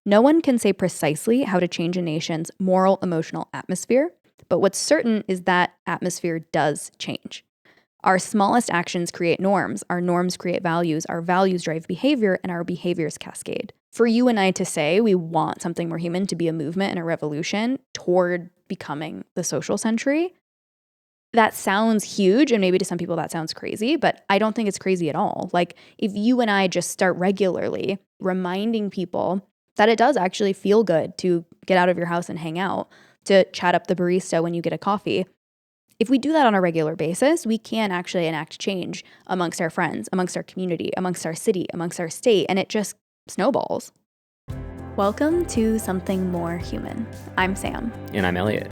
No one can say precisely how to change a nation's moral, emotional atmosphere, but what's certain is that atmosphere does change. Our smallest actions create norms, our norms create values, our values drive behavior, and our behaviors cascade. For you and I to say we want something more human to be a movement and a revolution toward becoming the social century, that sounds huge, and maybe to some people that sounds crazy, but I don't think it's crazy at all. Like, if you and I just start regularly reminding people that it does actually feel good to get out of your house and hang out, to chat up the barista when you get a coffee, if we do that on a regular basis, we can actually enact change amongst our friends, amongst our community, amongst our city, amongst our state, and it just snowballs. Welcome to Something More Human. I'm Sam. And I'm Elliot.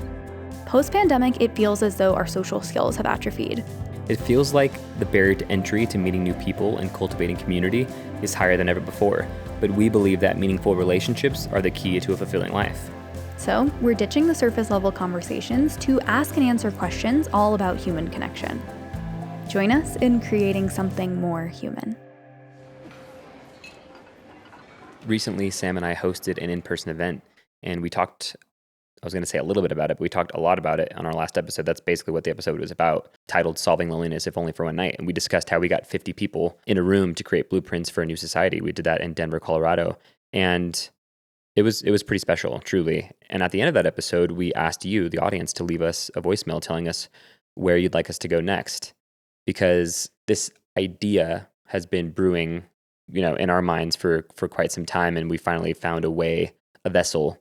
Post-pandemic, it feels as though our social skills have atrophied. It feels like the barrier to entry to meeting new people and cultivating community is higher than ever before, but we believe that meaningful relationships are the key to a fulfilling life. So we're ditching the surface-level conversations to ask and answer questions all about human connection. Join us in creating something more human. Recently, Sam and I hosted an in-person event, and we talked, I was going to say a little bit about it, but we talked a lot about it on our last episode. That's basically what the episode was about, titled Solving Loneliness, If Only for One Night. And we discussed how we got 50 people in a room to create blueprints for a new society. We did that in Denver, Colorado. And it was pretty special, truly. And at the end of that episode, we asked you, the audience, to leave us a voicemail telling us where you'd like us to go next. Because this idea has been brewing, in our minds for quite some time. And we finally found a vessel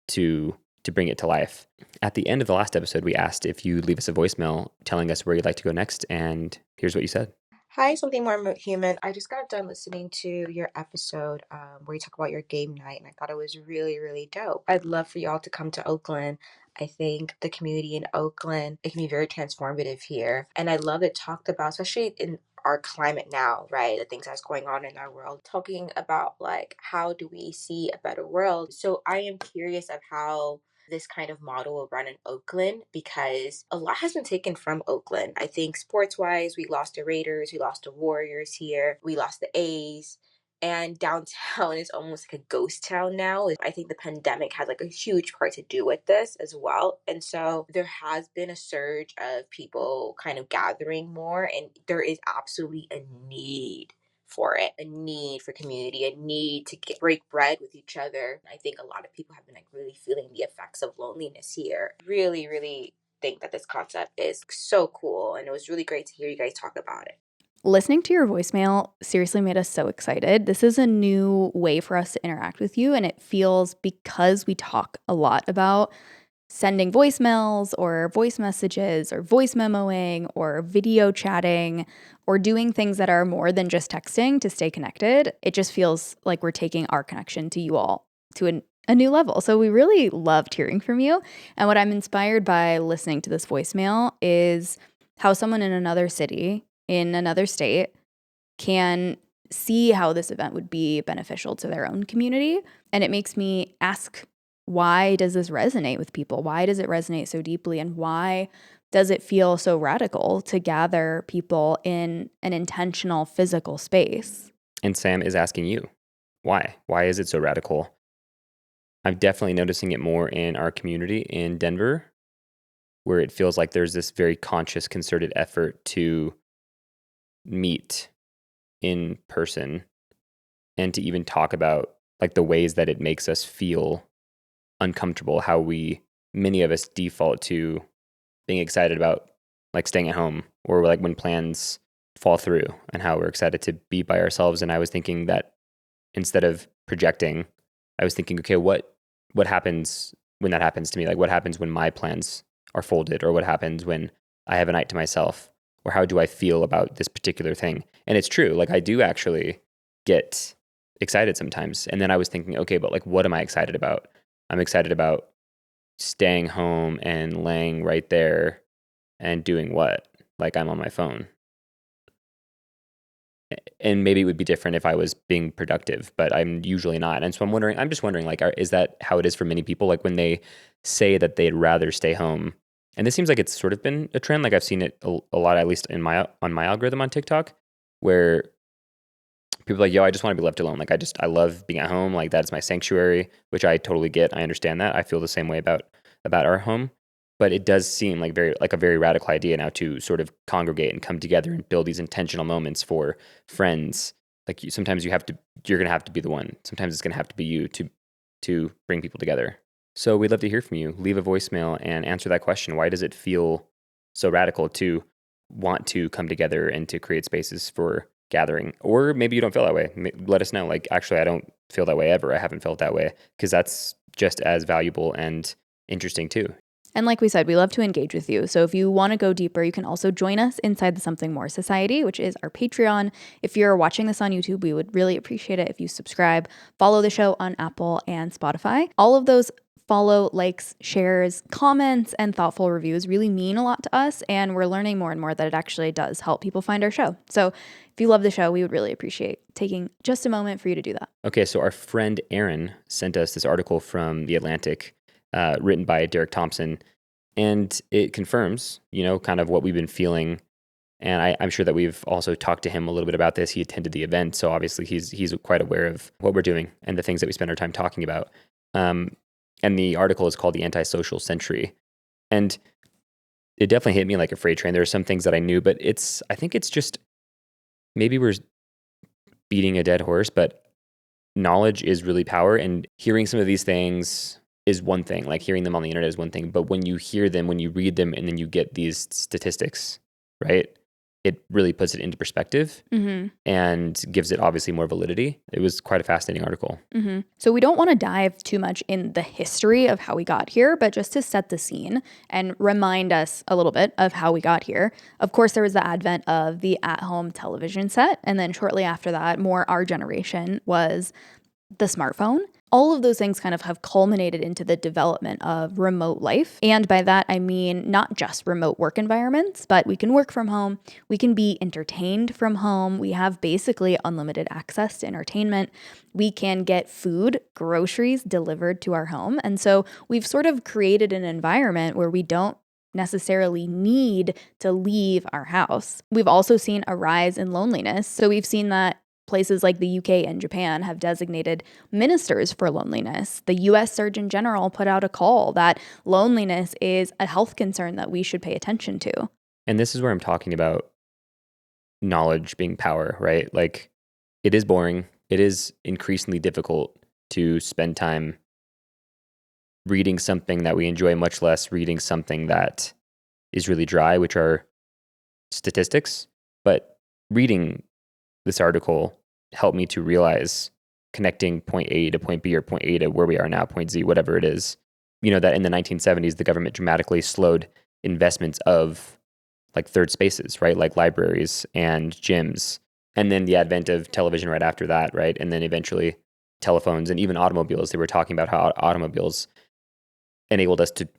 to bring it to life. At the end of the last episode, we asked if you leave us a voicemail telling us where you'd like to go next, and here's what you said. Hi, Something More Human. I just got done listening to your episode where you talk about your game night, and I thought it was really, really dope. I'd love for y'all to come to Oakland. I think the community in Oakland, it can be very transformative here. And I love it talked about, especially in our climate now, right? The things that's going on in our world, talking about like, how do we see a better world? So I am curious of how this kind of model will run in Oakland, because a lot has been taken from Oakland. I think sports wise, we lost the Raiders, we lost the Warriors here, we lost the A's, and downtown is almost like a ghost town now. I think the pandemic had like a huge part to do with this as well. And so there has been a surge of people kind of gathering more, and there is absolutely a need for it, a need for community, a need to break bread with each other. I think a lot of people have been like really feeling the effects of loneliness here. Really, really think that this concept is so cool, and it was really great to hear you guys talk about it. Listening to your voicemail seriously made us so excited. This is a new way for us to interact with you, and it feels, because we talk a lot about sending voicemails or voice messages or voice memoing or video chatting or doing things that are more than just texting to stay connected, it just feels like we're taking our connection to you all to a new level. So we really loved hearing from you. And what I'm inspired by listening to this voicemail is how someone in another city, in another state, can see how this event would be beneficial to their own community. And it makes me ask, why does this resonate with people? Why does it resonate so deeply? And why does it feel so radical to gather people in an intentional physical space? And Sam is asking you, why? Why is it so radical? I'm definitely noticing it more in our community in Denver, where it feels like there's this very conscious, concerted effort to meet in person and to even talk about like the ways that it makes us feel uncomfortable, how many of us default to being excited about like staying at home, or like when plans fall through, and how we're excited to be by ourselves. And I was thinking that instead of projecting, I was thinking, okay, what happens when that happens to me? Like, what happens when my plans are folded, or what happens when I have a night to myself, or how do I feel about this particular thing? And it's true, like I do actually get excited sometimes. And then I was thinking, okay, but like, what am I excited about? I'm excited about staying home and laying right there and doing what? Like, I'm on my phone. And maybe it would be different if I was being productive, but I'm usually not. And so I'm just wondering, like, is that how it is for many people? Like when they say that they'd rather stay home, and this seems like it's sort of been a trend. Like I've seen it a lot, at least on my algorithm on TikTok, where people are like, yo, I just want to be left alone. Like I love being at home. Like that's my sanctuary, which I totally get. I understand that. I feel the same way about our home. But it does seem like a very radical idea now to sort of congregate and come together and build these intentional moments for friends. Like sometimes you're going to have to be the one. Sometimes it's going to have to be you to bring people together. So we'd love to hear from you. Leave a voicemail and answer that question. Why does it feel so radical to want to come together and to create spaces for gathering? Or maybe you don't feel that way. Let us know. Like, actually, I don't feel that way ever. I haven't felt that way, because that's just as valuable and interesting too. And like we said, we love to engage with you. So if you want to go deeper, you can also join us inside the Something More Society, which is our Patreon. If you're watching this on YouTube, we would really appreciate it if you subscribe, follow the show on Apple and Spotify. All of those follow, likes, shares, comments, and thoughtful reviews really mean a lot to us. And we're learning more and more that it actually does help people find our show. So if you love the show, we would really appreciate taking just a moment for you to do that. Okay, so our friend Aaron sent us this article from The Atlantic, written by Derek Thompson, and it confirms, kind of what we've been feeling. And I'm sure that we've also talked to him a little bit about this. He attended the event, so obviously he's quite aware of what we're doing and the things that we spend our time talking about. And the article is called The Antisocial Century. And it definitely hit me like a freight train. There are some things that I knew, but I think it's just, maybe we're beating a dead horse, but knowledge is really power. And hearing some of these things is one thing. Like hearing them on the internet is one thing. But when you hear them, when you read them, and then you get these statistics, right? It really puts it into perspective and gives it obviously more validity. It was quite a fascinating article. So we don't want to dive too much in the history of how we got here, but just to set the scene and remind us a little bit of how we got here. Of course, there was the advent of the at-home television set. And then shortly after that, more our generation was the smartphone. All of those things kind of have culminated into the development of remote life. And by that, I mean not just remote work environments, but we can work from home. We can be entertained from home. We have basically unlimited access to entertainment. We can get food, groceries delivered to our home. And so we've sort of created an environment where we don't necessarily need to leave our house. We've also seen a rise in loneliness. So we've seen that places like the UK and Japan have designated ministers for loneliness. The US Surgeon General put out a call that loneliness is a health concern that we should pay attention to. And this is where I'm talking about knowledge being power, right? Like, it is boring. It is increasingly difficult to spend time reading something that we enjoy, much less reading something that is really dry, which are statistics. But reading this article helped me to realize, connecting point A to point B, or point A to where we are now, point Z, whatever it is, that in the 1970s, the government dramatically slowed investments of like third spaces, right? Like libraries and gyms. And then the advent of television right after that, right? And then eventually telephones and even automobiles. They were talking about how automobiles enabled us to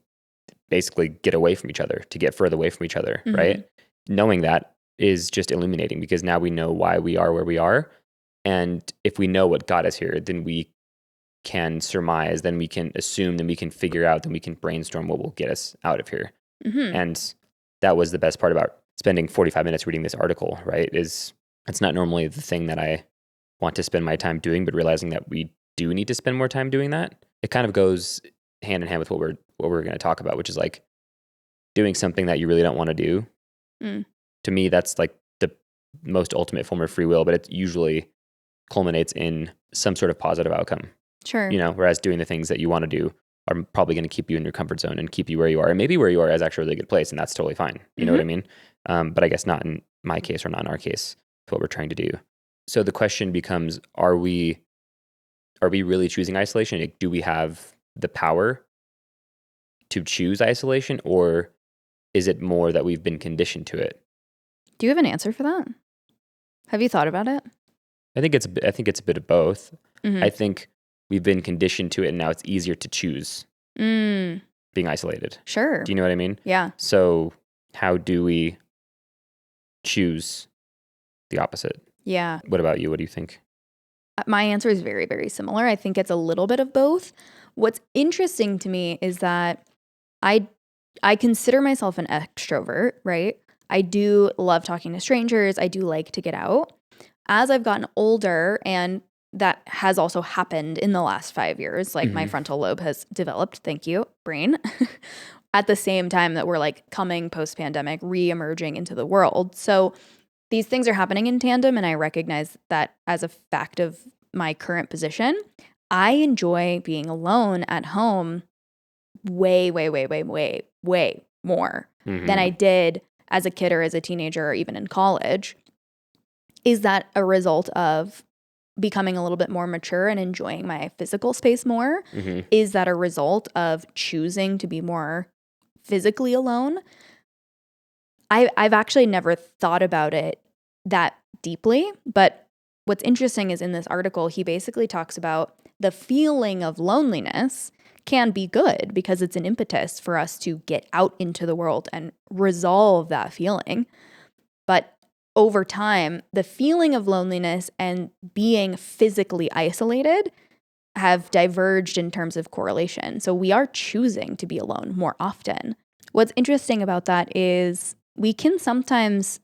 basically get away from each other, to get further away from each other, right? Knowing that is just illuminating, because now we know why we are where we are. And if we know what got us here, then we can surmise, then we can assume, then we can figure out, then we can brainstorm what will get us out of here. And that was the best part about spending 45 minutes reading this article, right? It's not normally the thing that I want to spend my time doing, but realizing that we do need to spend more time doing that. It kind of goes hand in hand with what we're going to talk about, which is like doing something that you really don't want to do. To me, that's like the most ultimate form of free will, but it usually culminates in some sort of positive outcome. Sure. Whereas doing the things that you want to do are probably going to keep you in your comfort zone and keep you where you are. And maybe where you are is actually a really good place, and that's totally fine. You know what I mean? But I guess not in my case, or not in our case, to what we're trying to do. So the question becomes, are we really choosing isolation? Like, do we have the power to choose isolation, or is it more that we've been conditioned to it? Do you have an answer for that? Have you thought about it? I think it's a bit of both. I think we've been conditioned to it, and now it's easier to choose being isolated. Sure. Do you know what I mean? Yeah. So how do we choose the opposite? Yeah. What about you? What do you think? My answer is very, very similar. I think it's a little bit of both. What's interesting to me is that I consider myself an extrovert, right? I do love talking to strangers. I do like to get out. as I've gotten older, and that has also happened in the last 5 years, like my Mhm. frontal lobe has developed, thank you, brain, at the same time that we're like coming post-pandemic, re-emerging into the world. So these things are happening in tandem, and I recognize that as a fact of my current position. I enjoy being alone at home way, way, way, way, way, way more than I Mhm. did as a kid or as a teenager or even in college. Is that a result of becoming a little bit more mature and enjoying my physical space more? Mhm. Is that a result of choosing to be more physically alone? I've actually never thought about it that deeply, but what's interesting is in this article, he basically talks about the feeling of loneliness can be good because it's an impetus for us to get out into the world and resolve that feeling. But over time, the feeling of loneliness and being physically isolated have diverged in terms of correlation. So we are choosing to be alone more often. What's interesting about that is we can sometimes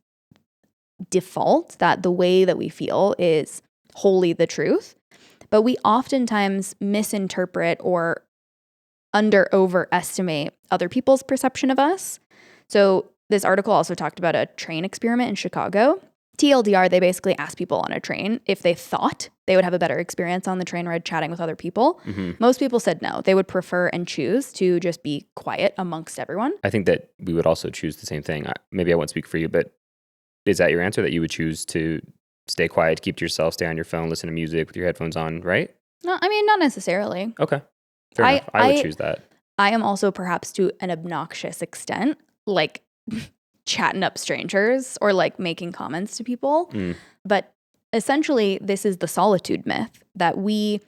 default that the way that we feel is wholly the truth, but we oftentimes misinterpret or overestimate other people's perception of us. So this article also talked about a train experiment in Chicago. TLDR, they basically asked people on a train if they thought they would have a better experience on the train ride chatting with other people. Mhm. Most people said no. They would prefer and choose to just be quiet amongst everyone. I think that we would also choose the same thing. Maybe I won't speak for you, but is that your answer, that you would choose to stay quiet, keep to yourself, stay on your phone, listen to music with your headphones on, right? No, I mean, not necessarily. Okay. Fair I enough. I would I choose that. I am also perhaps to an obnoxious extent, like chatting up strangers or like making comments to people. Mm. But essentially, this is the solitude myth that we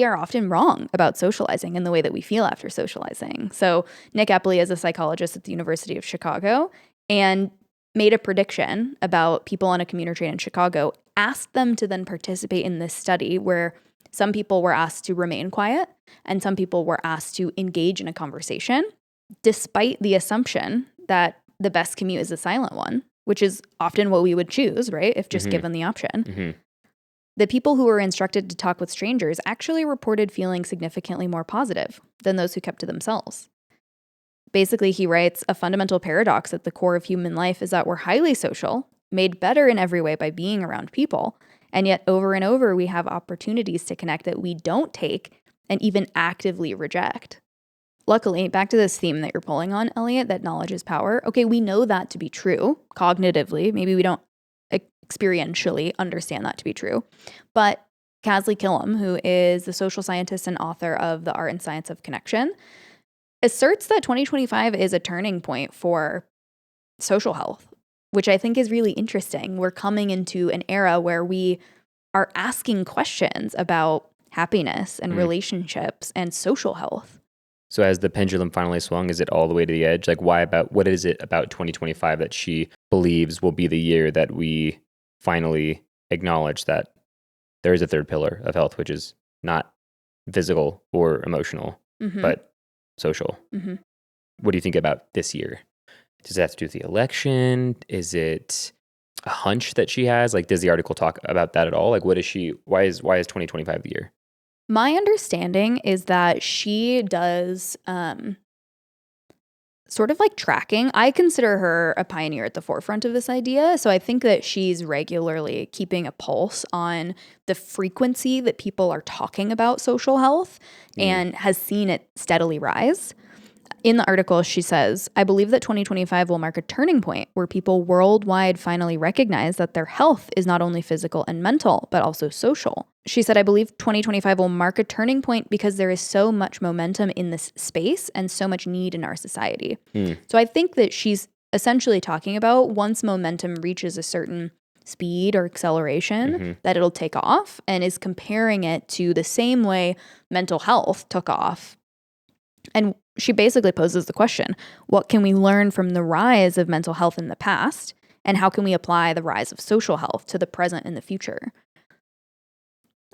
are often wrong about socializing and the way that we feel after socializing. So Nick Epley is a psychologist at the University of Chicago and made a prediction about people on a commuter train in Chicago, asked them to then participate in this study where some people were asked to remain quiet and some people were asked to engage in a conversation, despite the assumption that the best commute is a silent one, which is often what we would choose, right? If just Mhm. given the option. Mhm. The people who were instructed to talk with strangers actually reported feeling significantly more positive than those who kept to themselves. Basically, he writes, a fundamental paradox at the core of human life is that we're highly social, made better in every way by being around people, and yet over and over we have opportunities to connect that we don't take and even actively reject. Luckily, back to this theme that you're pulling on, Elliot, that knowledge is power. Okay, we know that to be true cognitively. Maybe we don't experientially understand that to be true. But Casley Killam, who is the social scientist and author of The Art and Science of Connection, asserts that 2025 is a turning point for social health, which I think is really interesting. We're coming into an era where we are asking questions about happiness and Mm. relationships and social health. So as the pendulum finally swung, is it all the way to the edge? Like, what is it about 2025 that she believes will be the year that we finally acknowledge that there is a third pillar of health, which is not physical or emotional, Mm-hmm. but social? Mm-hmm. What do you think about this year? Does it have to do with the election? Is it a hunch that she has? Like, does the article talk about that at all? Like, why is 2025 the year? My understanding is that she does sort of like tracking. I consider her a pioneer at the forefront of this idea. So I think that she's regularly keeping a pulse on the frequency that people are talking about social health and has seen it steadily rise. In the article, she says, I believe that 2025 will mark a turning point where people worldwide finally recognize that their health is not only physical and mental, but also social. She said, I believe 2025 will mark a turning point because there is so much momentum in this space and so much need in our society. So I think that she's essentially talking about once momentum reaches a certain speed or acceleration, that it'll take off, and is comparing it to the same way mental health took off. And she basically poses the question, what can we learn from the rise of mental health in the past, and how can we apply the rise of social health to the present and the future?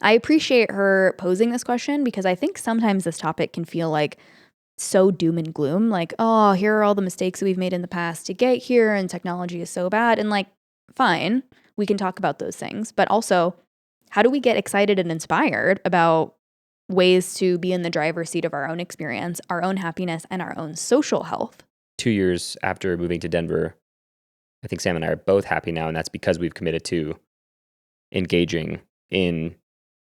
I appreciate her posing this question because I think sometimes this topic can feel like so doom and gloom, like, oh, here are all the mistakes that we've made in the past to get here, and technology is so bad. And like, fine, we can talk about those things. But also, how do we get excited and inspired about ways to be in the driver's seat of our own experience, our own happiness, and our own social health? 2 years after moving to Denver, I think Sam and I are both happy now, and that's because we've committed to engaging in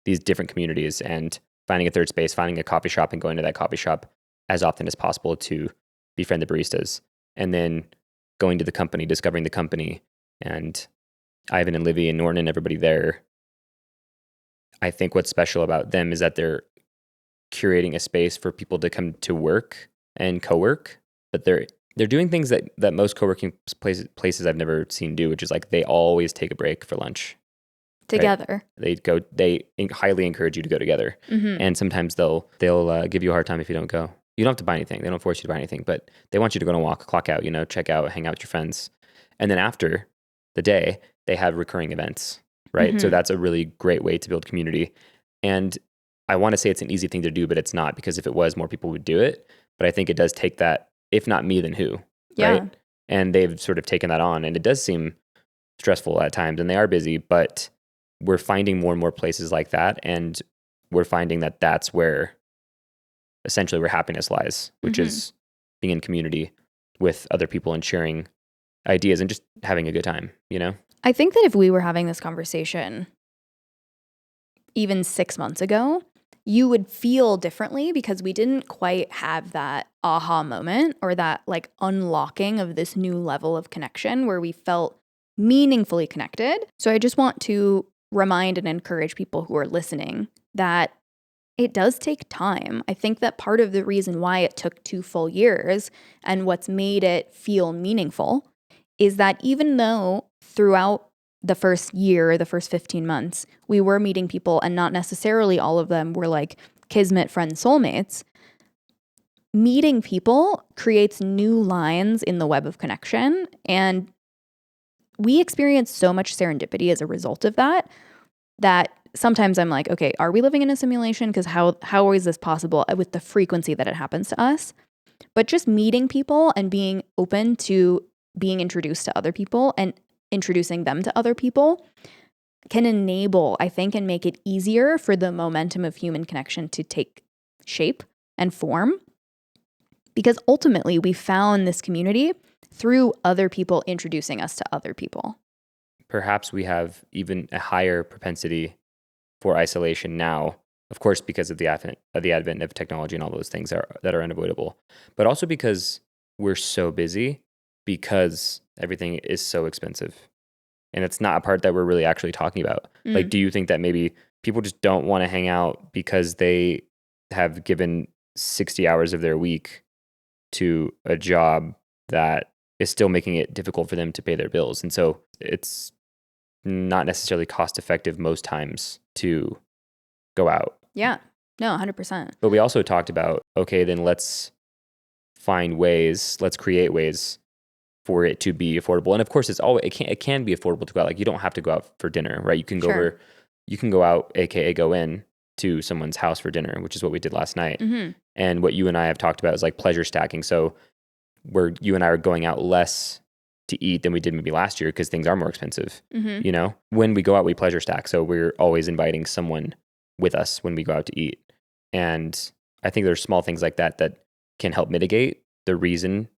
these different communities and finding a third space, finding a coffee shop and going to that coffee shop as often as possible to befriend the baristas. And then going to the company, discovering the company, and Ivan and Livy and Norton and everybody there. I think what's special about them is that they're curating a space for people to come to work and co-work, but they're doing things that most co-working places I've never seen do, which is like they always take a break for lunch. Together. Right? They highly encourage you to go together. Mm-hmm. And sometimes they'll give you a hard time if you don't go. You don't have to buy anything. They don't force you to buy anything, but they want you to go on a walk, clock out, check out, hang out with your friends. And then after the day, they have recurring events, right? Mm-hmm. So that's a really great way to build community. And I want to say it's an easy thing to do, but it's not, because if it was, more people would do it. But I think it does take that, if not me, then who, Yeah. right? And they've sort of taken that on, and it does seem stressful at times, and they are busy, but we're finding more and more places like that, and we're finding that that's where essentially where happiness lies, which Mm-hmm. is being in community with other people and sharing ideas and just having a good time, I think that if we were having this conversation even 6 months ago, you would feel differently, because we didn't quite have that aha moment or that like unlocking of this new level of connection where we felt meaningfully connected. So I just want to remind and encourage people who are listening that it does take time. I think that part of the reason why it took 2 full years and what's made it feel meaningful is that even though throughout the first year, the first 15 months, we were meeting people, and not necessarily all of them were like kismet friends, soulmates, meeting people creates new lines in the web of connection. And we experience so much serendipity as a result of that sometimes I'm like, okay, are we living in a simulation? Because how is this possible with the frequency that it happens to us? But just meeting people and being open to being introduced to other people and introducing them to other people can enable, I think, and make it easier for the momentum of human connection to take shape and form. Because ultimately, we found this community through other people introducing us to other people. Perhaps we have even a higher propensity for isolation now, of course, because of the advent of technology and all those things that are unavoidable, but also because we're so busy, because everything is so expensive. And it's not a part that we're really actually talking about. Like, do you think that maybe people just don't want to hang out because they have given 60 hours of their week to a job that is still making it difficult for them to pay their bills? And so it's not necessarily cost effective most times to go out. Yeah, no, 100%. But we also talked about, okay, then let's create ways for it to be affordable. And of course, it can be affordable to go out. Like, you don't have to go out for dinner, right? You can go out, aka go in to someone's house for dinner, which is what we did last night. Mm-hmm. And what you and I have talked about is like pleasure stacking. So where you and I are going out less to eat than we did maybe last year, because things are more expensive. Mm-hmm. When we go out, we pleasure stack. So we're always inviting someone with us when we go out to eat. And I think there's small things like that can help mitigate the reason,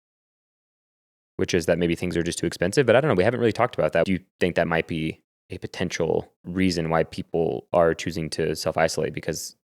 which is that maybe things are just too expensive. But I don't know, we haven't really talked about that. Do you think that might be a potential reason why people are choosing to self-isolate, because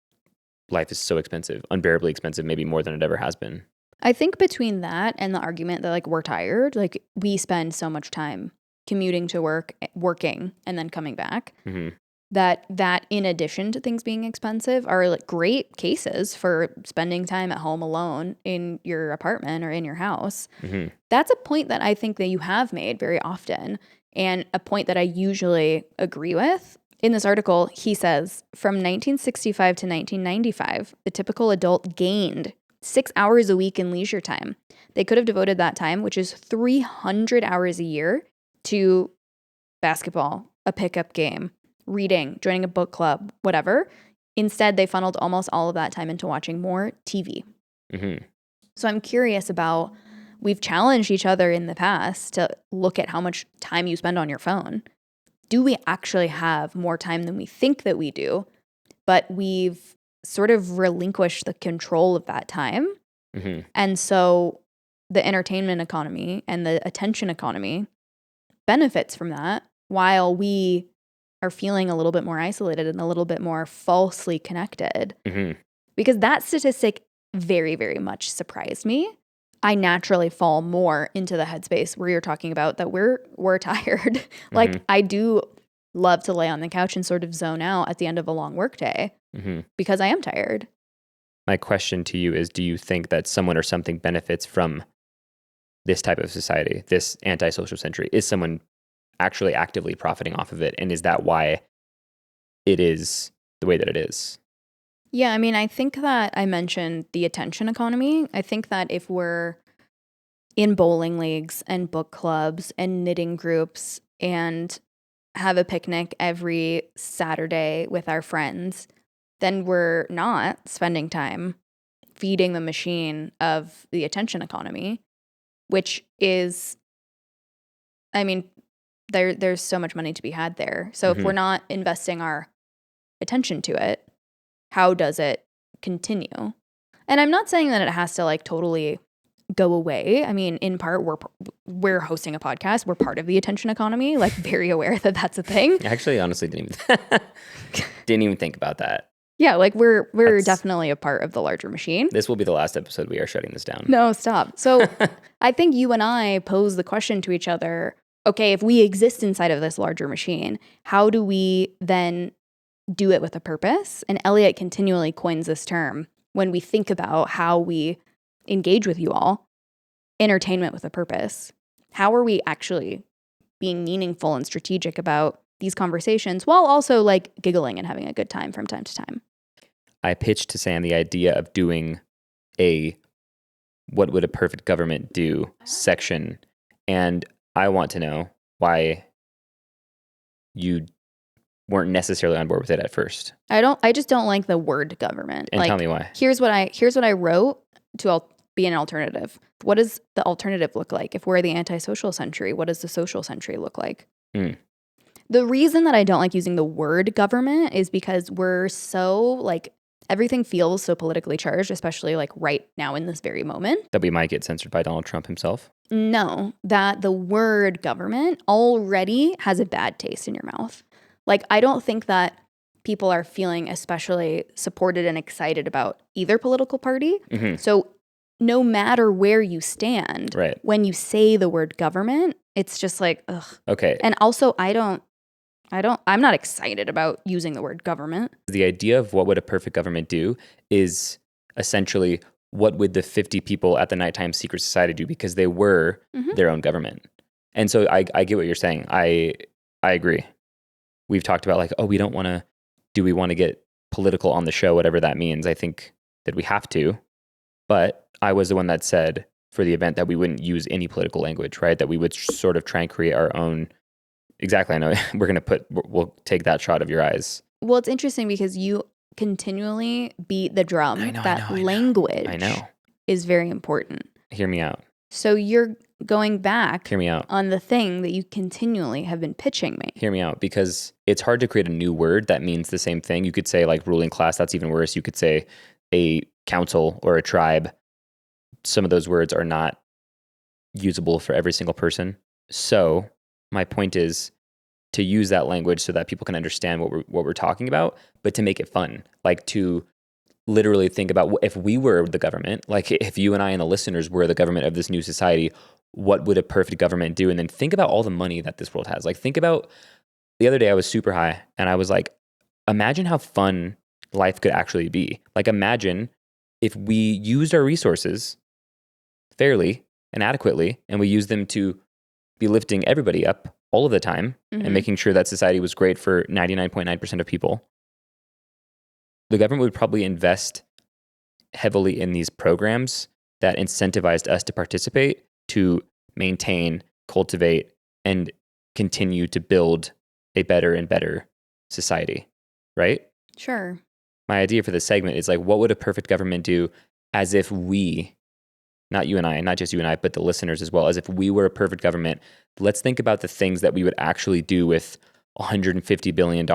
life is so expensive, unbearably expensive, maybe more than it ever has been? I think between that and the argument that like we're tired, like we spend so much time commuting to work, working, and then coming back, Mm-hmm. that in addition to things being expensive are like great cases for spending time at home alone in your apartment or in your house. Mm-hmm. That's a point that I think that you have made very often, and a point that I usually agree with. In this article, he says, from 1965 to 1995, the typical adult gained 6 hours a week in leisure time. They could have devoted that time, which is 300 hours a year, to basketball, a pickup game, reading, joining a book club, whatever. Instead, they funneled almost all of that time into watching more TV. Mm-hmm. So I'm curious about, we've challenged each other in the past to look at how much time you spend on your phone. do we actually have more time than we think that we do? But we've sort of relinquished the control of that time. Mm-hmm. And so the entertainment economy and the attention economy benefits from that, while we are feeling a little bit more isolated and a little bit more falsely connected. Mm-hmm. Because that statistic very, very much surprised me. I naturally fall more into the headspace where you're talking about that we're tired. Like, Mm-hmm. I do love to lay on the couch and sort of zone out at the end of a long workday Mm-hmm. because I am tired. My question to you is, do you think that someone or something benefits from this type of society, this antisocial century? Is someone actually actively profiting off of it? And is that why it is the way that it is? Yeah, I mean, I think that I mentioned the attention economy. I think that if we're in bowling leagues and book clubs and knitting groups and have a picnic every Saturday with our friends, then we're not spending time feeding the machine of the attention economy, which is, I mean, there's so much money to be had there. So if Mhm. we're not investing our attention to it, how does it continue? And I'm not saying that it has to like totally go away. I mean, in part, we're hosting a podcast. We're part of the attention economy, like very aware that that's a thing. I actually honestly didn't even think about that. Yeah, like we're That's- definitely a part of the larger machine. This will be the last episode. We are shutting this down. No, stop. So I think you and I pose the question to each other, okay, if we exist inside of this larger machine, how do we then do it with a purpose? And Elliot continually coins this term when we think about how we engage with you all, entertainment with a purpose. How are we actually being meaningful and strategic about these conversations while also like giggling and having a good time from time to time? I pitched to Sam the idea of doing a "What would a perfect government do" section, and I want to know why you weren't necessarily on board with it at first, I just don't like the word government. and like, tell me why. Here's what I wrote to be an alternative. What does the alternative look like? If we're the antisocial century, what does the social century look like? Mm. The reason that I don't like using the word government is because we're so like everything feels so politically charged, especially like right now in this very moment. That we might get censored by Donald Trump himself. No, that the word government already has a bad taste in your mouth. Like, I don't think that people are feeling especially supported and excited about either political party. Mm-hmm. So no matter where you stand, Right. when you say the word government, it's just like, ugh. Okay. And also, I'm not excited about using the word government. The idea of what would a perfect government do is essentially what would the 50 people at the Nighttime Secret Society do, because they were Mhm. their own government. And so I get what you're saying. I agree. We've talked about like, oh, do we want to get political on the show, whatever that means. I think that we have to. But I was the one that said for the event that we wouldn't use any political language, right? That we would sort of try and create our own. Exactly. I know we'll take that shot of your eyes. Well, it's interesting because you continually beat the drum I know, that I know. language I know. is very important. Hear me out. So you're going back Hear me out. on the thing that you continually have been pitching me. Hear me out, because it's hard to create a new word that means the same thing. You could say like ruling class, that's even worse. You could say a council or a tribe. Some of those words are not usable for every single person. So my point is to use that language so that people can understand what we're talking about, but to make it fun. Like to literally think about if we were the government, like if you and I and the listeners were the government of this new society, what would a perfect government do? And then think about all the money that this world has. Like think about the other day I was super high and I was like, imagine how fun life could actually be. Like imagine if we used our resources fairly and adequately and we used them to be lifting everybody up all of the time Mhm. and making sure that society was great for 99.9% of people. The government would probably invest heavily in these programs that incentivized us to participate, to maintain, cultivate, and continue to build a better and better society, right? Sure. My idea for this segment is like, what would a perfect government do as if we, not you and I, not just you and I, but the listeners as well, as if we were a perfect government? Let's think about the things that we would actually do with $150 billion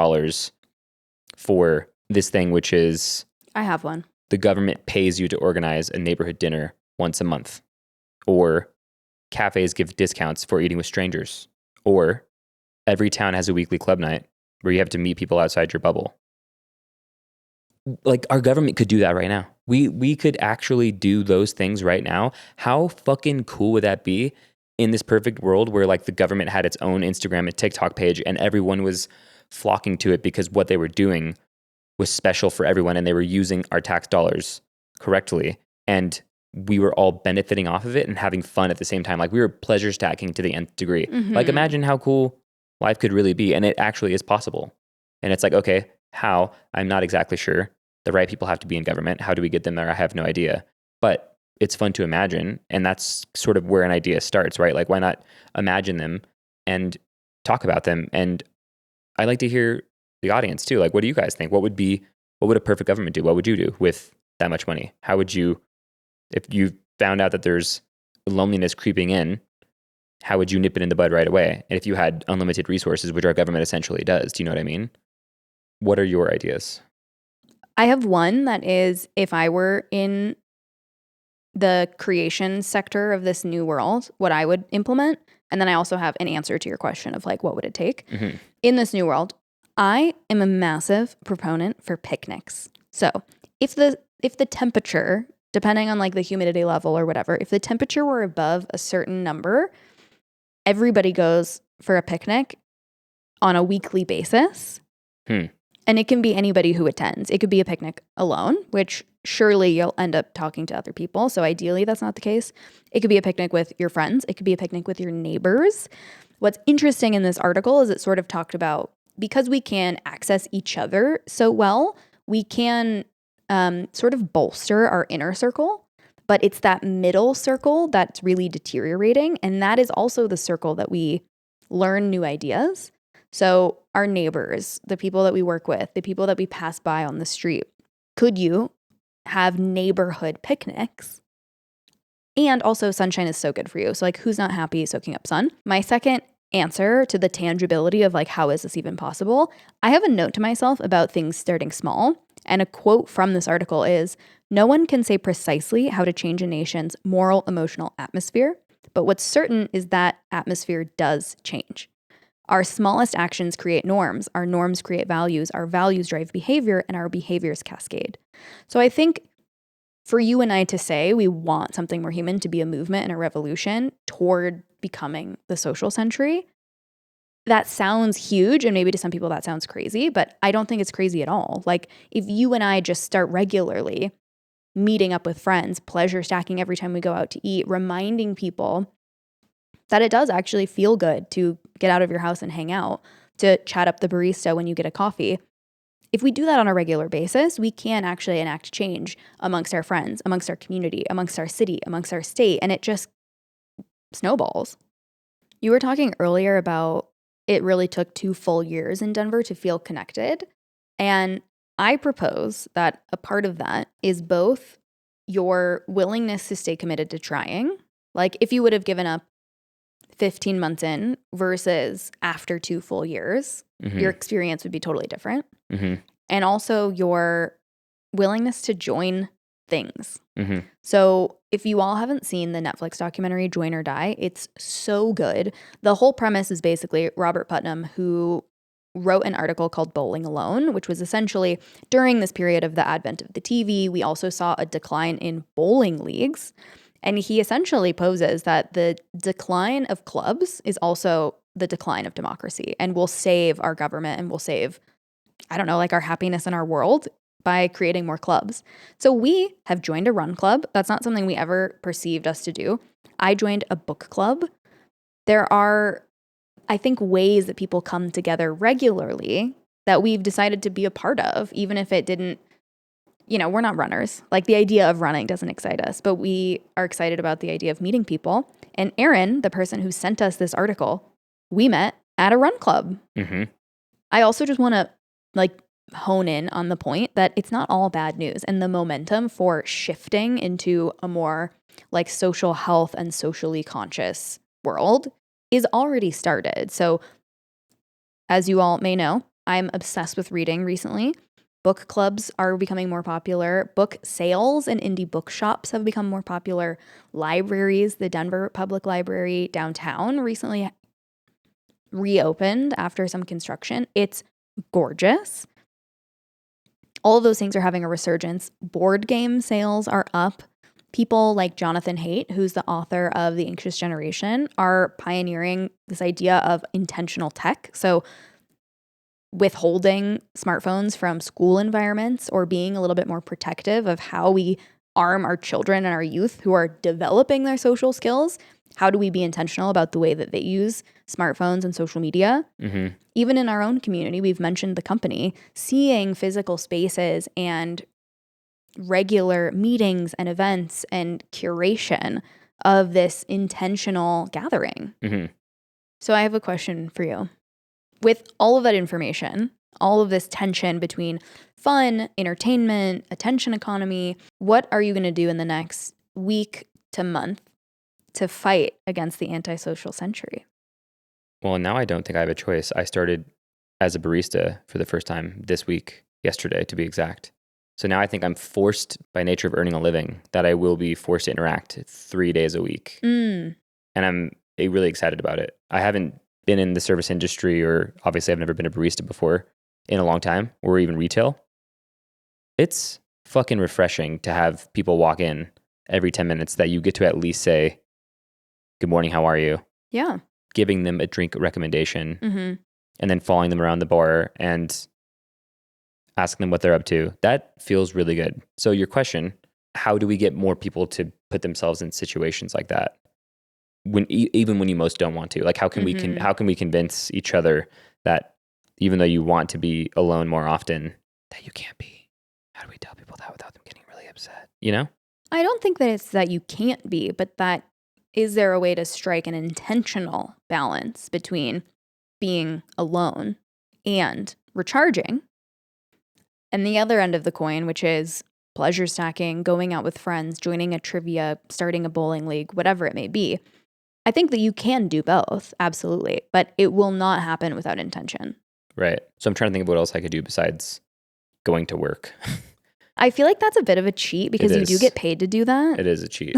for this thing, which is I have one. the government pays you to organize a neighborhood dinner once a month, or cafes give discounts for eating with strangers, or every town has a weekly club night where you have to meet people outside your bubble. Like, our government could do that right now. We could actually do those things right now. How fucking cool would that be in this perfect world where like the government had its own Instagram and TikTok page and everyone was flocking to it because what they were doing was special for everyone and they were using our tax dollars correctly, and we were all benefiting off of it and having fun at the same time. Like, we were pleasure stacking to the nth degree. Like, imagine how cool life could really be, and it actually is possible. And it's like, okay, how? I'm not exactly sure. The right people have to be in government. How do we get them there? I have no idea. But it's fun to imagine, and that's sort of where an idea starts, right? Like, why not imagine them and talk about them? And I like to hear the audience too. Like, what do you guys think? What would a perfect government do? What would you do with that much money? How would you, if you found out that there's loneliness creeping in, how would you nip it in the bud right away? And if you had unlimited resources, which our government essentially does, do you know what I mean? What are your ideas? I have one that is, if I were in the creation sector of this new world, what I would implement. And then I also have an answer to your question of like, what would it take? Mm-hmm. In this new world, I am a massive proponent for picnics. So if the temperature, depending on like the humidity level or whatever, if the temperature were above a certain number, everybody goes for a picnic on a weekly basis. And it can be anybody who attends. It could be a picnic alone, which surely you'll end up talking to other people. So ideally, that's not the case. It could be a picnic with your friends. It could be a picnic with your neighbors. What's interesting in this article is it sort of talked about, because we can access each other so well, we can sort of bolster our inner circle. But it's that middle circle that's really deteriorating. And that is also the circle that we learn new ideas. So our neighbors, the people that we work with, the people that we pass by on the street, could you have neighborhood picnics? And also, sunshine is so good for you. So like, who's not happy soaking up sun? My second answer to the tangibility of like, how is this even possible? I have a note to myself about things starting small. And a quote from this article is, "No one can say precisely how to change a nation's moral, emotional atmosphere, but what's certain is that atmosphere does change. Our smallest actions create norms. Our norms create values. Our values drive behavior, and our behaviors cascade." So I think for you and I to say we want something more human to be a movement and a revolution toward becoming the social century, that sounds huge. And maybe to some people that sounds crazy, but I don't think it's crazy at all. Like, if you and I just start regularly meeting up with friends, pleasure stacking every time we go out to eat, reminding people that it does actually feel good to get out of your house and hang out, to chat up the barista when you get a coffee. If we do that on a regular basis, we can actually enact change amongst our friends, amongst our community, amongst our city, amongst our state, and it just snowballs. You were talking earlier about it really took 2 full years in Denver to feel connected. And I propose that a part of that is both your willingness to stay committed to trying. Like, if you would have given up 15 months in versus after 2 full years, your experience would be totally different. And also your willingness to join things. So if you all haven't seen the Netflix documentary Join or Die, it's so good. The whole premise is basically Robert Putnam, who wrote an article called Bowling Alone, which was essentially during this period of the advent of the TV, we also saw a decline in bowling leagues. And he essentially poses that the decline of clubs is also the decline of democracy, and will save our government and will save, I don't know, like our happiness in our world by creating more clubs. So we have joined a run club. That's not something we ever perceived us to do. I joined a book club. There are, I think, ways that people come together regularly that we've decided to be a part of, even if it didn't, we're not runners. Like, the idea of running doesn't excite us, but we are excited about the idea of meeting people. And Aaron, the person who sent us this article, we met at a run club. I also just want to hone in on the point that it's not all bad news, and the momentum for shifting into a more social health and socially conscious world is already started. So as you all may know, I'm obsessed with reading recently. Book clubs are becoming more popular. Book sales and indie bookshops have become more popular. Libraries, the Denver Public Library downtown recently reopened after some construction. It's gorgeous. All of those things are having a resurgence. Board game sales are up. People like Jonathan Haidt, who's the author of The Anxious Generation, are pioneering this idea of intentional tech. So withholding smartphones from school environments or being a little bit more protective of how we arm our children and our youth who are developing their social skills. How do we be intentional about the way that they use smartphones and social media? Mm-hmm. Even in our own community, we've mentioned the company, seeing physical spaces and regular meetings and events and curation of this intentional gathering. Mm-hmm. So I have a question for you. With all of that information, all of this tension between fun, entertainment, attention economy, what are you going to do in the next week to month to fight against the antisocial century? Well, now I don't think I have a choice. I started as a barista for the first time this week, yesterday to be exact. So now I think I'm forced by nature of earning a living that I will be forced to interact 3 days a week. And I'm really excited about it. I haven't been in the service industry, or obviously I've never been a barista before in a long time, or even retail. It's fucking refreshing to have people walk in every 10 minutes that you get to at least say, "Good morning, how are you?" Yeah. Giving them a drink recommendation, Mm-hmm. and then following them around the bar and asking them what they're up to. That feels really good. So your question, how do we get more people to put themselves in situations like that? Even when you most don't want to, like how can we convince each other that even though you want to be alone more often, that you can't be? How do we tell people that without them getting really upset? You know? I don't think that it's that you can't be, but that is there a way to strike an intentional balance between being alone and recharging, and the other end of the coin, which is pleasure stacking, going out with friends, joining a trivia, starting a bowling league, whatever it may be. I think that you can do both, absolutely, but it will not happen without intention. Right. So I'm trying to think of what else I could do besides going to work. I feel like that's a bit of a cheat because you do get paid to do that. It is a cheat.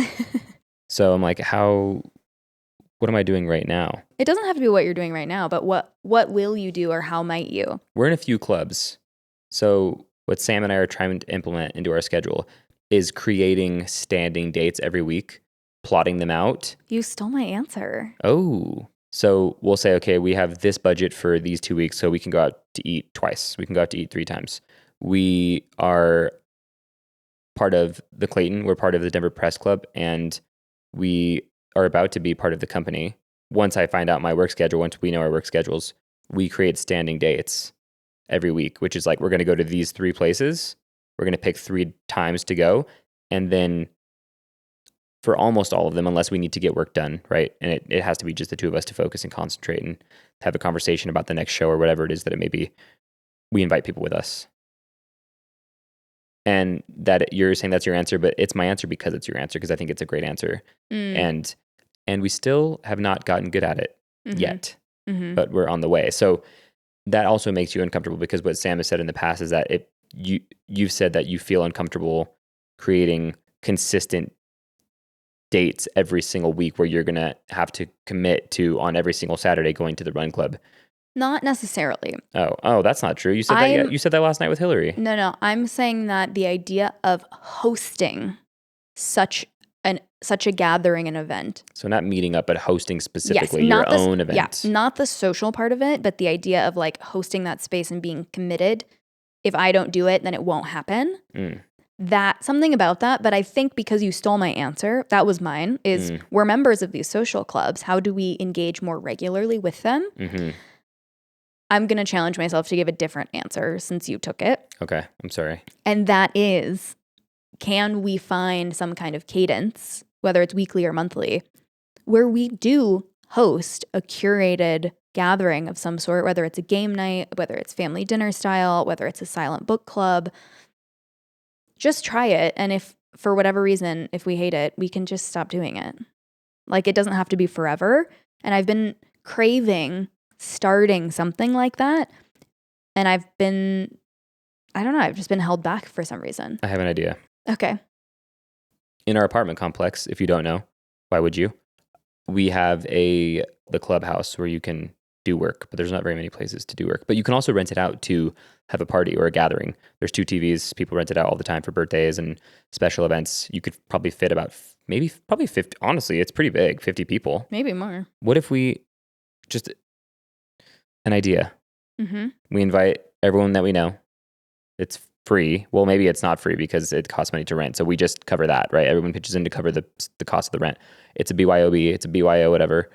So I'm like, what am I doing right now? It doesn't have to be what you're doing right now, but what will you do or how might you? We're in a few clubs. So what Sam and I are trying to implement into our schedule is creating standing dates every week, plotting them out. You stole my answer. Oh. So we'll say, okay, we have this budget for these 2 weeks, so we can go out to eat twice. We can go out to eat 3 times. We are part of the Clayton. We're part of the Denver Press Club, and we are about to be part of the company. Once I find out my work schedule, once we know our work schedules, we create standing dates every week, which is like, we're going to go to these 3 places. We're going to pick 3 times to go. And then for almost all of them, unless we need to get work done, right? And it has to be just the 2 of us to focus and concentrate and have a conversation about the next show or whatever it is that it may be. We invite people with us. And that you're saying that's your answer, but it's my answer because it's your answer, because I think it's a great answer. And we still have not gotten good at it yet, but we're on the way. So that also makes you uncomfortable, because what Sam has said in the past is that you've said that you feel uncomfortable creating consistent dates every single week where you're going to have to commit to on every single Saturday going to the run club. Not necessarily. Oh, that's not true. You said that. You said that last night with Hillary. No. I'm saying that the idea of hosting such a gathering, an event. So not meeting up, but hosting specifically your own event. Yeah, not the social part of it, but the idea of like hosting that space and being committed. If I don't do it, then it won't happen. That something about that. But I think because you stole my answer, that was mine, is we're members of these social clubs. How do we engage more regularly with them? I'm going to challenge myself to give a different answer since you took it. Okay, I'm sorry. And that is, can we find some kind of cadence, whether it's weekly or monthly, where we do host a curated gathering of some sort, whether it's a game night, whether it's family dinner style, whether it's a silent book club. Just try it. And if for whatever reason, if we hate it, we can just stop doing it. Like, it doesn't have to be forever. And I've been craving starting something like that. And I've just been held back for some reason. I have an idea. Okay. In our apartment complex, if you don't know, why would you? We have the clubhouse where you can do work, but there's not very many places to do work. But you can also rent it out to have a party or a gathering. There's 2 TVs. People rent it out all the time for birthdays and special events. You could probably fit about probably 50. Honestly, it's pretty big, 50 people. Maybe more. What if we just an idea? Mm-hmm. We invite everyone that we know. It's free. Well, maybe it's not free because it costs money to rent. So we just cover that, right? Everyone pitches in to cover the cost of the rent. It's a BYOB, it's a BYO, whatever.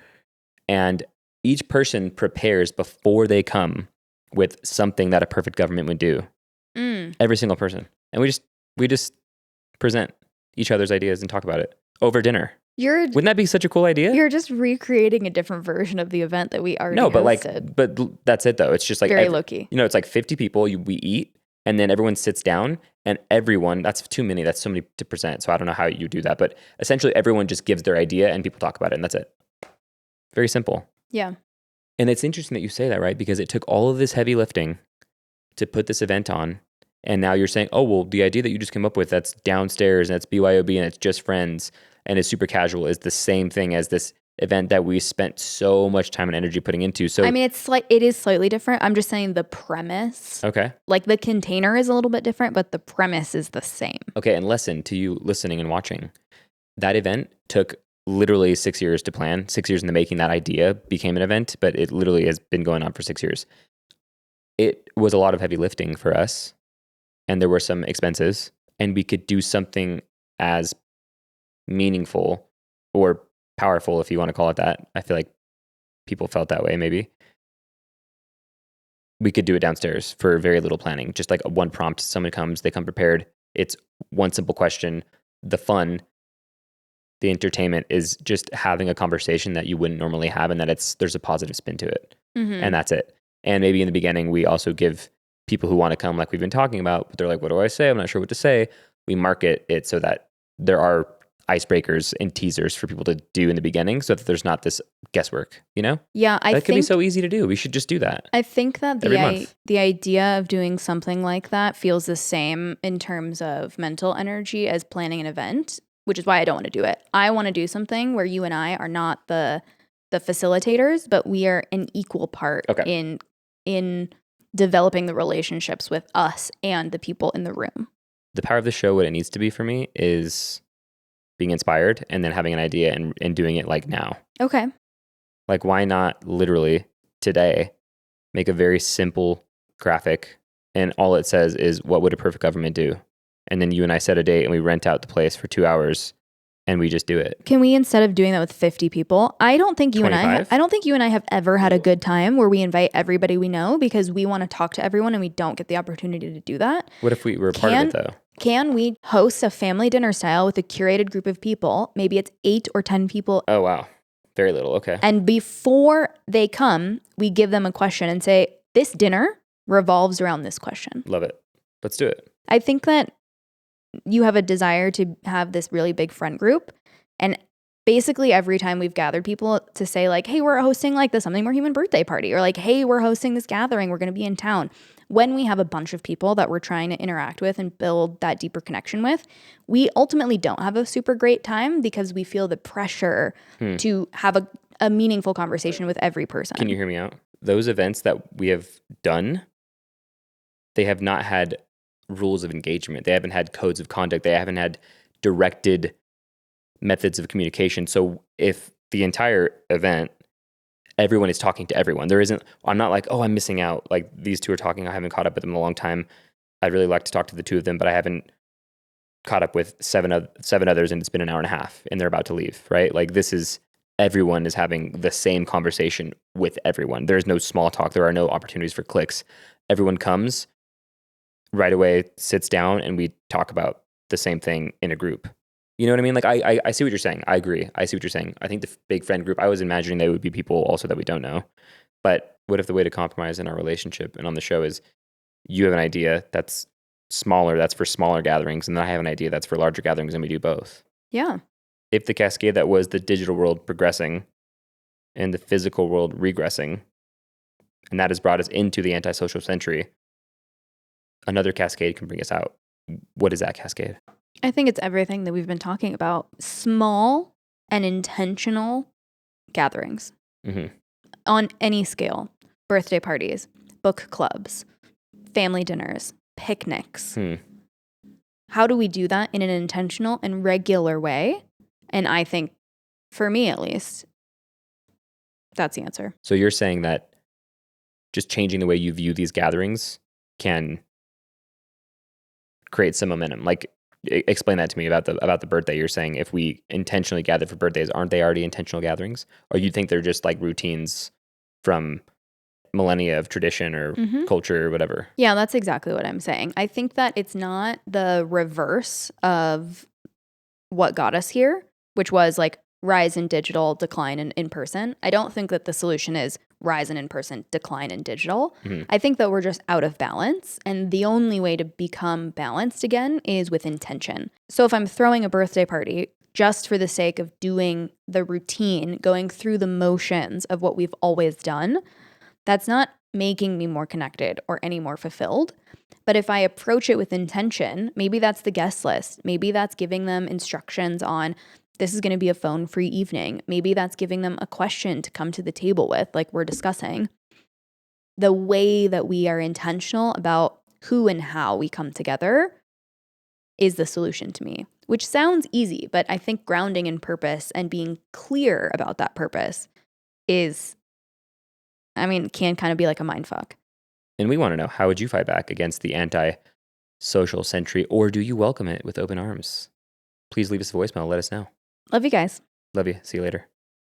And each person prepares before they come with something that a perfect government would do. Every single person. And we just present each other's ideas and talk about it over dinner. Wouldn't that be such a cool idea? You're just recreating a different version of the event that we already hosted. but that's it though. It's just like very low key. It's like 50 people. We eat, and then everyone sits down, and everyone. That's too many. That's so many to present. So I don't know how you do that, but essentially everyone just gives their idea, and people talk about it, and that's it. Very simple. Yeah. And it's interesting that you say that, right? Because it took all of this heavy lifting to put this event on, and now you're saying, oh well, the idea that you just came up with that's downstairs and it's BYOB and it's just friends and it's super casual is the same thing as this event that we spent so much time and energy putting into. So I mean, it is slightly different. I'm just saying the premise. Okay. Like the container is a little bit different, but the premise is the same. Okay, and lesson to you listening and watching. That event took literally 6 years to plan. 6 years in the making. That idea became an event, but it literally has been going on for 6 years. It was a lot of heavy lifting for us, and there were some expenses, and we could do something as meaningful or powerful, if you want to call it that. I feel like people felt that way, maybe. We could do it downstairs for very little planning. Just like one prompt, someone comes, they come prepared. It's one simple question. The fun, the entertainment is just having a conversation that you wouldn't normally have, and that there's a positive spin to it. Mm-hmm. And that's it. And maybe in the beginning, we also give people who want to come, like we've been talking about, but they're like, what do I say? I'm not sure what to say. We market it so that there are icebreakers and teasers for people to do in the beginning so that there's not this guesswork, Yeah, that could be so easy to do. We should just do that. I think that every month. The idea of doing something like that feels the same in terms of mental energy as planning an event, which is why I don't want to do it. I want to do something where you and I are not the facilitators, but we are an equal part in developing the relationships with us and the people in the room. The power of the show, what it needs to be for me, is being inspired and then having an idea and doing it like now. Okay. Like, why not literally today make a very simple graphic and all it says is, what would a perfect government do? And then you and I set a date and we rent out the place for 2 hours and we just do it. Can we, instead of doing that with 50 people, I don't think you 25? and I have ever had a good time where we invite everybody we know because we want to talk to everyone and we don't get the opportunity to do that. What if we were part of it though? Can we host a family dinner style with a curated group of people? Maybe it's 8 or 10 people. Oh, wow. Very little. Okay. And before they come, we give them a question and say, this dinner revolves around this question. Love it. Let's do it. I think that you have a desire to have this really big friend group. And basically every time we've gathered people to say like, hey, we're hosting like the Something More Human birthday party, or like, hey, we're hosting this gathering, we're going to be in town. When we have a bunch of people that we're trying to interact with and build that deeper connection with, we ultimately don't have a super great time because we feel the pressure to have a meaningful conversation with every person. Can you hear me out? Those events that we have done, they have not had rules of engagement. They haven't had codes of conduct. They haven't had directed methods of communication. So if the entire event, everyone is talking to everyone, I'm not like, oh, I'm missing out. Like, these two are talking. I haven't caught up with them in a long time. I'd really like to talk to the two of them, but I haven't caught up with seven others, and it's been an hour and a half and they're about to leave, right? Like, everyone is having the same conversation with everyone. There's no small talk. There are no opportunities for clicks. Everyone comes right away, sits down, and we talk about the same thing in a group. You know what I mean? Like, I see what you're saying. I agree. I see what you're saying. I think the big friend group, I was imagining they would be people also that we don't know. But what if the way to compromise in our relationship and on the show is you have an idea that's smaller, that's for smaller gatherings, and then I have an idea that's for larger gatherings, and we do both? Yeah. If the cascade that was the digital world progressing and the physical world regressing And that has brought us into the antisocial century. Another cascade can bring us out. What is that cascade? I think it's everything that we've been talking about. Small and intentional gatherings on any scale. Birthday parties, book clubs, family dinners, picnics. How do we do that in an intentional and regular way? And I think, for me at least, that's the answer. So you're saying that just changing the way you view these gatherings can create some momentum. Like, explain that to me about the birthday. You're saying if we intentionally gather for birthdays, aren't they already intentional gatherings? Or you think they're just like routines from millennia of tradition or culture or whatever? Yeah, that's exactly what I'm saying. I think that it's not the reverse of what got us here, which was like rise in digital, decline in person. I don't think that the solution is rise in person, decline in digital. I think that we're just out of balance. And the only way to become balanced again is with intention. So if I'm throwing a birthday party just for the sake of doing the routine, going through the motions of what we've always done, that's not making me more connected or any more fulfilled. But if I approach it with intention, maybe that's the guest list. Maybe that's giving them instructions on this is going to be a phone-free evening. Maybe that's giving them a question to come to the table with, like we're discussing. The way that we are intentional about who and how we come together is the solution to me, which sounds easy, but I think grounding in purpose and being clear about that purpose can kind of be like a mindfuck. And we want to know, how would you fight back against the anti-social century, or do you welcome it with open arms? Please leave us a voicemail. Let us know. Love you guys. Love you. See you later.